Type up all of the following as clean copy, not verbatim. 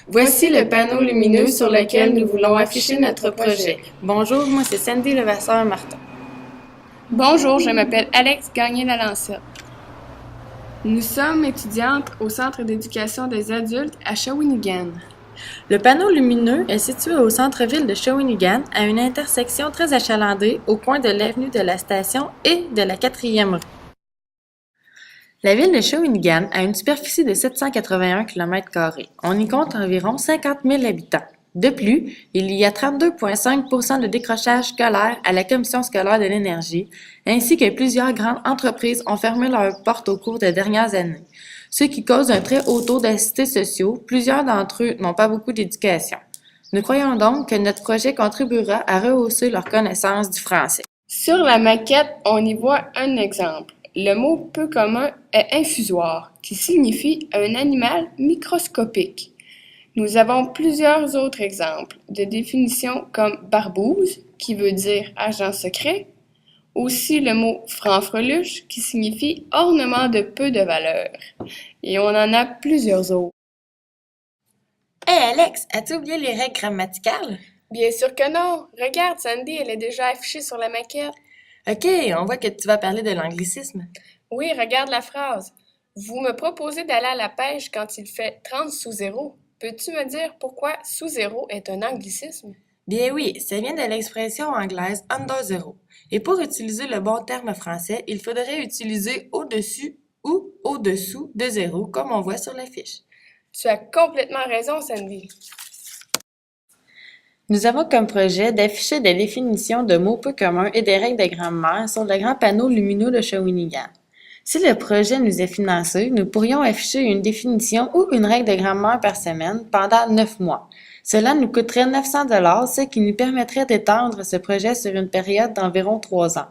Voici le panneau lumineux sur lequel nous voulons afficher notre projet. Bonjour, moi c'est Sandy Levasseur-Martin. Bonjour, je m'appelle Alex Gagné-Lalancette. Nous sommes étudiantes au Centre d'éducation des adultes à Shawinigan. Le panneau lumineux est situé au centre-ville de Shawinigan, à une intersection très achalandée au coin de l'avenue de la Station et de la 4e rue. La ville de Shawinigan a une superficie de 781 km². On y compte environ 50 000 habitants. De plus, il y a 32,5 % de décrochage scolaire à la Commission scolaire de l'énergie, ainsi que plusieurs grandes entreprises ont fermé leurs portes au cours des dernières années, ce qui cause un très haut taux d'assistés sociaux. Plusieurs d'entre eux n'ont pas beaucoup d'éducation. Nous croyons donc que notre projet contribuera à rehausser leur connaissance du français. Sur la maquette, on y voit un exemple. Le mot peu commun est infusoire, qui signifie un animal microscopique. Nous avons plusieurs autres exemples de définitions comme barbouze, qui veut dire agent secret, aussi le mot franfreluche, qui signifie ornement de peu de valeur. Et on en a plusieurs autres. Hey Alex, as-tu oublié les règles grammaticales? Bien sûr que non. Regarde, Sandy, elle est déjà affichée sur la maquette. OK, on voit que tu vas parler de l'anglicisme. Oui, regarde la phrase. Vous me proposez d'aller à la pêche quand il fait 30 sous zéro. Peux-tu me dire pourquoi sous zéro est un anglicisme? Bien oui, ça vient de l'expression anglaise under zero. Et pour utiliser le bon terme français, il faudrait utiliser au-dessus ou au-dessous de zéro, comme on voit sur la fiche. Tu as complètement raison, Sandy. Nous avons comme projet d'afficher des définitions de mots peu communs et des règles de grammaire sur le grand panneau lumineux de Shawinigan. Si le projet nous est financé, nous pourrions afficher une définition ou une règle de grammaire par semaine pendant 9 mois. Cela nous coûterait 900 $, ce qui nous permettrait d'étendre ce projet sur une période d'environ 3 ans.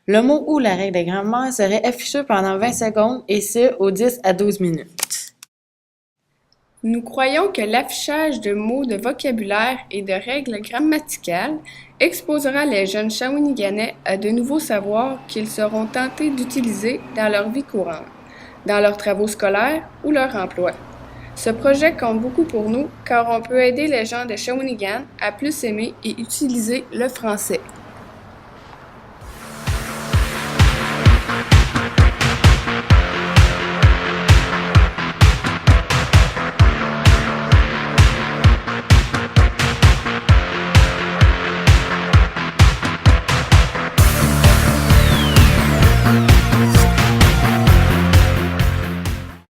Le mot ou la règle de grammaire serait affiché pendant 20 secondes et ce, aux 10 à 12 minutes. Nous croyons que l'affichage de mots de vocabulaire et de règles grammaticales exposera les jeunes Shawiniganais à de nouveaux savoirs qu'ils seront tentés d'utiliser dans leur vie courante, dans leurs travaux scolaires ou leur emploi. Ce projet compte beaucoup pour nous car on peut aider les gens de Shawinigan à plus aimer et utiliser le français.